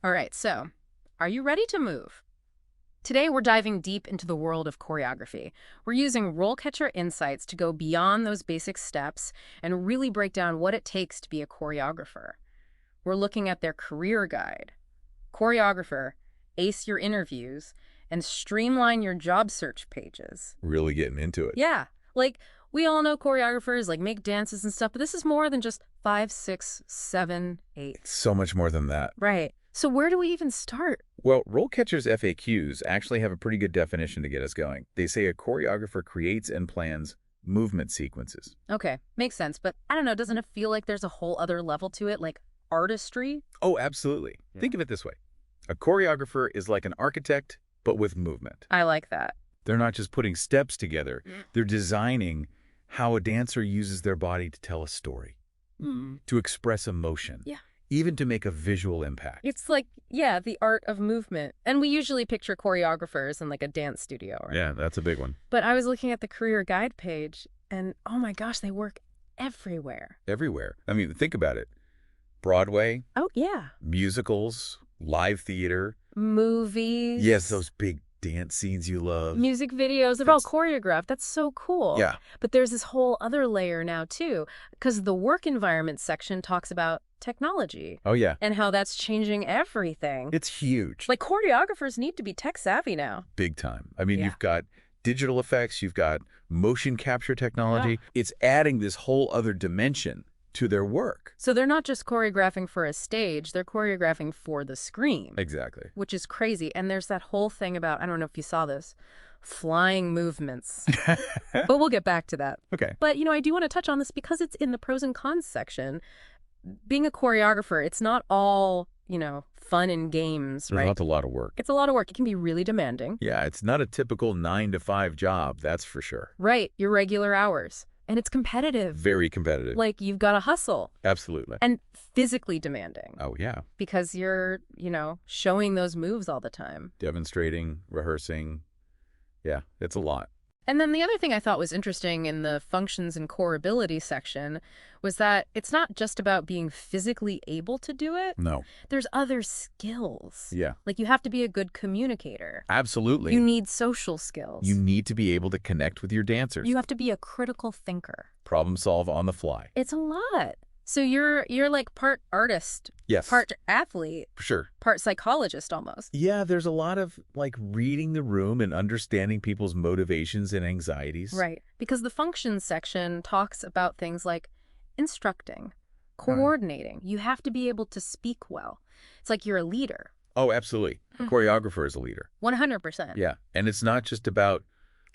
All right, so are you ready to move? Today, we're diving deep into the world of choreography. We're using RoleCatcher insights to go beyond those basic steps and really break down what it takes to be a choreographer. We're looking at their career guide, choreographer, ace your interviews, and streamline your job search pages. Really getting into it. Yeah, like we all know choreographers like make dances and stuff, but this is more than just 5, 6, 7, 8. It's so much more than that. Right. So where do we even start? Well, RoleCatcher's FAQs actually have a pretty good definition to get us going. They say a choreographer creates and plans movement sequences. Okay, makes sense, but I don't know, doesn't it feel like there's a whole other level to it, like artistry? Oh, absolutely. Yeah. Think of it this way. A choreographer is like an architect, but with movement. I like that. They're not just putting steps together. They're designing how a dancer uses their body to tell a story, to express emotion, Yeah. even to make a visual impact. It's like, yeah, the art of movement. And we usually picture choreographers in like a dance studio. Right? Yeah, that's a big one. But I was looking at the career guide page and oh my gosh, they work everywhere. Everywhere. I mean, think about it. Broadway, Oh, yeah. musicals, live theater. Movies. Yes, those big dance scenes you love. Music videos. They're all choreographed. That's so cool. Yeah. But there's this whole other layer now, too, because the work environment section talks about technology Oh, yeah. and how that's changing everything. It's huge. Like choreographers need to be tech savvy now. Big time. I mean, Yeah. you've got digital effects, you've got motion capture technology. It's adding this whole other dimension to their work. So they're not just choreographing for a stage, they're choreographing for the screen, Exactly. which is crazy. And there's that whole thing about, I don't know if you saw this, flying movements. But we'll get back to that. Okay. But, you know, I do want to touch on this because it's in the pros and cons section. Being a choreographer, it's not all, you know, fun and games, right? That's a lot of work. It's a lot of work. It can be really demanding. Yeah, it's not a typical 9-to-5 job, that's for sure. Right. Your regular hours. And it's competitive. Very competitive. Like, you've got to hustle. Absolutely. And physically demanding. Oh, yeah. Because you're, you know, showing those moves all the time. Demonstrating, rehearsing. Yeah, it's a lot. And then the other thing I thought was interesting in the functions and core ability section was that it's not just about being physically able to do it. No. There's other skills. Yeah. Like you have to be a good communicator. Absolutely. You need social skills. You need to be able to connect with your dancers. You have to be a critical thinker. Problem solve on the fly. It's a lot. So you're like part artist, Yes. part athlete, For sure. part psychologist almost. Yeah, there's a lot of like reading the room and understanding people's motivations and anxieties. Right. Because the functions section talks about things like instructing, coordinating. You have to be able to speak well. It's like you're a leader. Oh, absolutely. A choreographer is a leader. 100%. Yeah. And it's not just about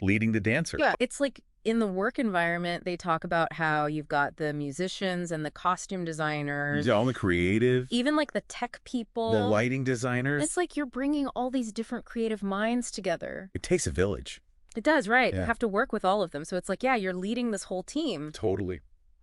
leading the dancer. Yeah. It's like in the work environment, they talk about how you've got the musicians and the costume designers, Yeah, all the creative, even like the tech people. the lighting designers. It's like you're bringing all these different creative minds together. It takes a village. It does, right? You Yeah. have to work with all of them. So it's like, yeah, you're leading this whole team. Totally.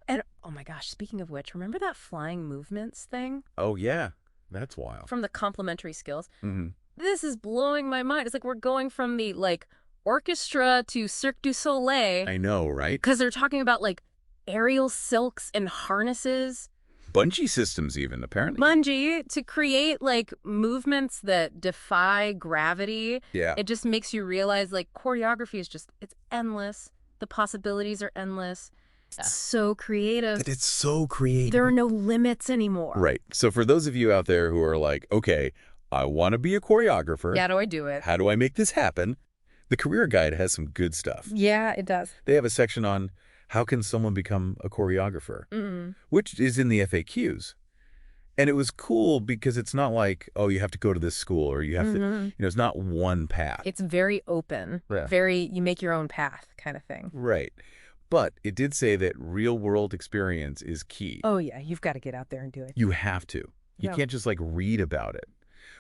And oh my gosh, speaking of which, remember that flying movements thing Oh, yeah. That's wild. from the complementary skills? Mm-hmm. This is blowing my mind. It's like we're going from the like orchestra to Cirque du Soleil I know, right? because they're talking about like aerial silks and harnesses, Bungee systems even, apparently. bungee, to create like movements that defy gravity. Yeah. It just makes you realize like choreography is just, it's endless. The possibilities are endless. It's so creative. That it's so creative. There are no limits anymore. Right. So for those of you out there who are like, okay, I want to be a choreographer. How do I do it? How do I make this happen? The career guide has some good stuff. Yeah, it does. They have a section on how can someone become a choreographer, which is in the FAQs. And it was cool because it's not like, oh, you have to go to this school or you have to, you know, it's not one path. It's very open, Yeah. very, you make your own path kind of thing. Right. But it did say that real world experience is key. Oh yeah, you've got to get out there and do it. You have to. You Yeah. can't just like read about it,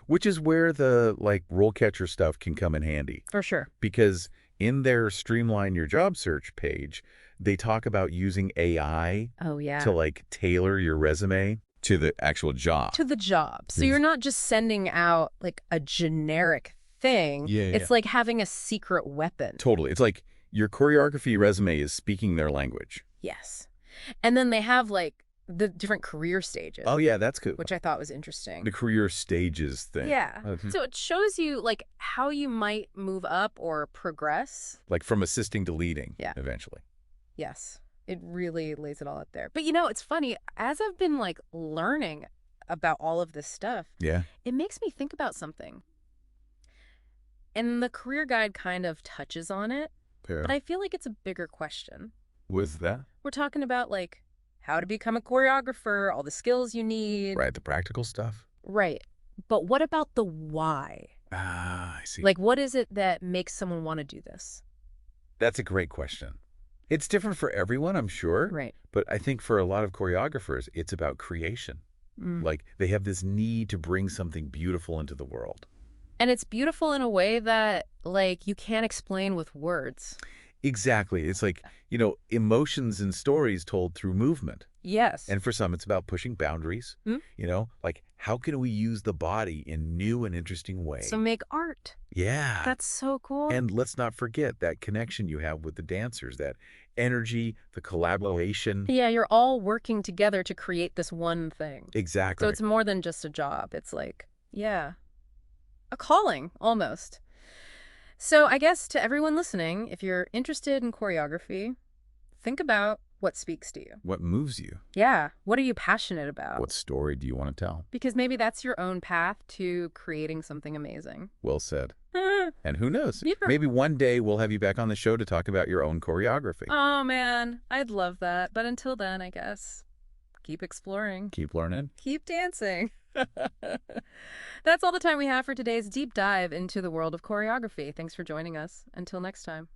which is where the like RoleCatcher stuff can come in handy. For sure. Because in their streamline your job search page, they talk about using AI Oh yeah. to like tailor your resume to the actual job. To the job. So you're not just sending out like a generic thing. Yeah, It's like having a secret weapon. Totally. It's like your choreography resume is speaking their language. Yes. And then they have like the different career Oh, stages, yeah, that's cool. which I thought was interesting. The career stages thing. Yeah. Mhm. So it shows you like how you might move up or progress. Like from assisting to leading, Yeah. eventually. Yes. It really lays it all out there. But it's funny, as I've been like learning about all of this stuff, Yeah. it makes me think about something. And the career guide kind of touches on it, Yeah. but I feel like it's a bigger question. Was that? We're talking about like how to become a choreographer, all the skills you need. Right, the practical stuff? Right. But what about the why? Ah, I see. Like, what is it that makes someone want to do this? That's a great question. It's different for everyone, I'm sure. Right. But I think for a lot of choreographers, it's about creation. Like, they have this need to bring something beautiful into the world. And it's beautiful in a way that, like, you can't explain with words. Exactly. It's like, emotions and stories told through movement. Yes. And for some, it's about pushing boundaries. Like, how can we use the body in new and interesting ways? So make art. Yeah. That's so cool. And let's not forget that connection you have with the dancers, that energy, the collaboration. Yeah, you're all working together to create this one thing. Exactly. So it's more than just a job. It's like, yeah, a calling almost. So I guess to everyone listening, if you're interested in choreography, think about what speaks to you. What moves you? Yeah, what are you passionate about? What story do you want to tell? Because maybe that's your own path to creating something amazing. Well said. And who knows? Yeah. Maybe one day we'll have you back on the show to talk about your own choreography. Oh, man, I'd love that. But until then, I guess, keep exploring. Keep learning. Keep dancing. That's all the time we have for today's deep dive into the world of choreography. Thanks for joining us. Until next time.